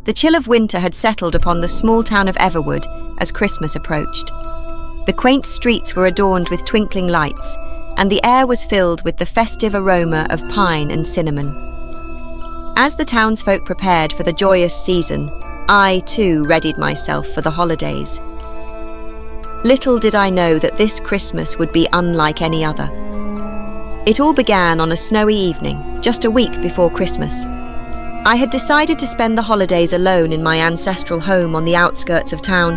The chill of winter had settled upon the small town of Everwood as Christmas approached. The quaint streets were adorned with twinkling lights, and the air was filled with the festive aroma of pine and cinnamon. As the townsfolk prepared for the joyous season, I too readied myself for the holidays. Little did I know that this Christmas would be unlike any other. It all began on a snowy evening, just a week before Christmas. I had decided to spend the holidays alone in my ancestral home on the outskirts of town,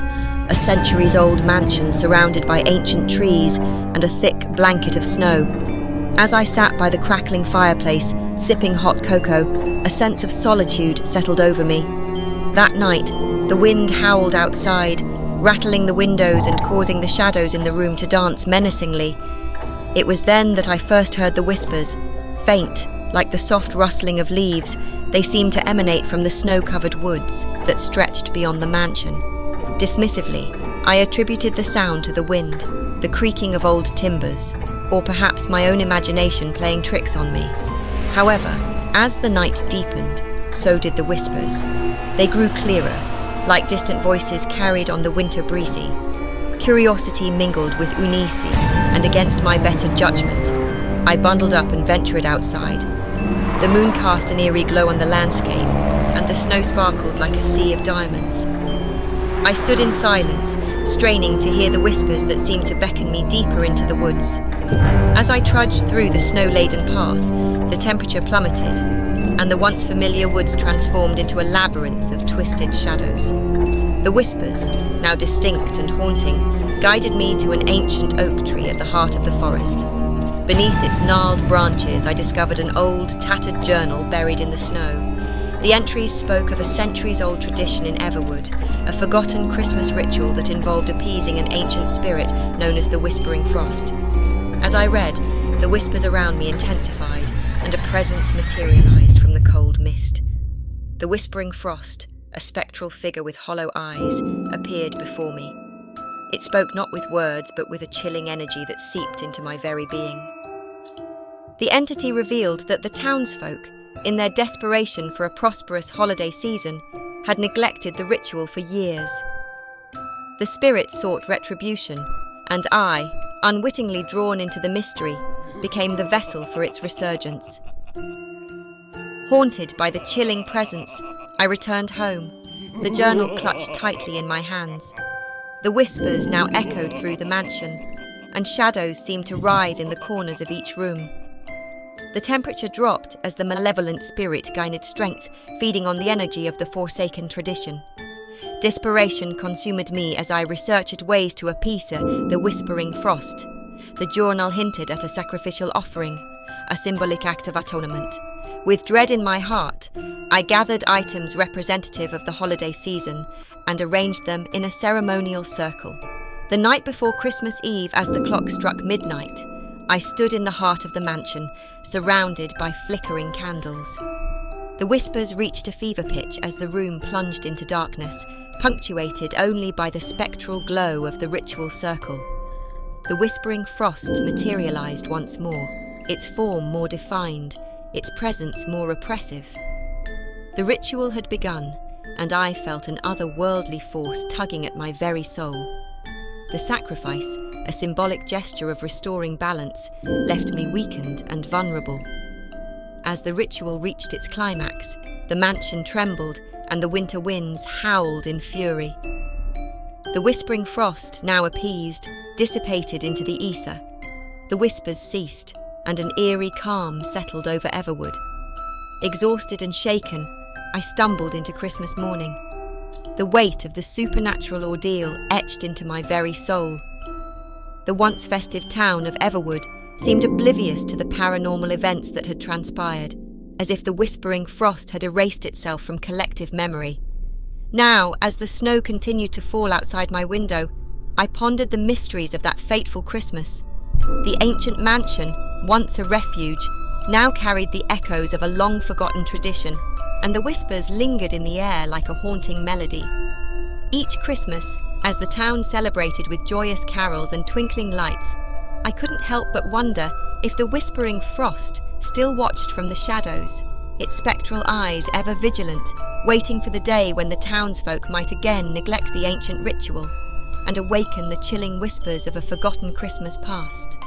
a centuries-old mansion surrounded by ancient trees and a thick blanket of snow. As I sat by the crackling fireplace, sipping hot cocoa, a sense of solitude settled over me. That night, the wind howled outside, rattling the windows and causing the shadows in the room to dance menacingly. It was then that I first heard the whispers. Faint, like the soft rustling of leaves, they seemed to emanate from the snow-covered woods that stretched beyond the mansion. Dismissively, I attributed the sound to the wind, the creaking of old timbers, or perhaps my own imagination playing tricks on me. However, as the night deepened, so did the whispers. They grew clearer, like distant voices carried on the winter breezy. Curiosity mingled with unease, and against my better judgment, I bundled up and ventured outside. The moon cast an eerie glow on the landscape, and the snow sparkled like a sea of diamonds. I stood in silence, straining to hear the whispers that seemed to beckon me deeper into the woods. As I trudged through the snow-laden path, the temperature plummeted, and the once familiar woods transformed into a labyrinth of twisted shadows. The whispers, now distinct and haunting, guided me to an ancient oak tree at the heart of the forest. Beneath its gnarled branches, I discovered an old, tattered journal buried in the snow. The entries spoke of a centuries-old tradition in Everwood, a forgotten Christmas ritual that involved appeasing an ancient spirit known as the Whispering Frost. As I read, the whispers around me intensified, and a presence materialized from the cold mist. The Whispering Frost, a spectral figure with hollow eyes, appeared before me. It spoke not with words, but with a chilling energy that seeped into my very being. The entity revealed that the townsfolk, in their desperation for a prosperous holiday season, had neglected the ritual for years. The spirit sought retribution, and I, unwittingly drawn into the mystery, became the vessel for its resurgence. Haunted by the chilling presence, I returned home, the journal clutched tightly in my hands. The whispers now echoed through the mansion, and shadows seemed to writhe in the corners of each room. The temperature dropped as the malevolent spirit gained strength, feeding on the energy of the forsaken tradition. Desperation consumed me as I researched ways to appease the Whispering Frost. The journal hinted at a sacrificial offering, a symbolic act of atonement. With dread in my heart, I gathered items representative of the holiday season and arranged them in a ceremonial circle. The night before Christmas Eve, as the clock struck midnight, I stood in the heart of the mansion, surrounded by flickering candles. The whispers reached a fever pitch as the room plunged into darkness, punctuated only by the spectral glow of the ritual circle. The Whispering Frost materialized once more, its form more defined, its presence more oppressive. The ritual had begun, and I felt an otherworldly force tugging at my very soul. The sacrifice, a symbolic gesture of restoring balance, left me weakened and vulnerable. As the ritual reached its climax, the mansion trembled and the winter winds howled in fury. The Whispering Frost, now appeased, dissipated into the ether. The whispers ceased, and an eerie calm settled over Everwood. Exhausted and shaken, I stumbled into Christmas morning. The weight of the supernatural ordeal etched into my very soul. The once festive town of Everwood seemed oblivious to the paranormal events that had transpired, as if the Whispering Frost had erased itself from collective memory. Now, as the snow continued to fall outside my window, I pondered the mysteries of that fateful Christmas. The ancient mansion, once a refuge, now carried the echoes of a long-forgotten tradition, and the whispers lingered in the air like a haunting melody. Each Christmas, as the town celebrated with joyous carols and twinkling lights, I couldn't help but wonder if the Whispering Frost still watched from the shadows, its spectral eyes ever vigilant, waiting for the day when the townsfolk might again neglect the ancient ritual and awaken the chilling whispers of a forgotten Christmas past.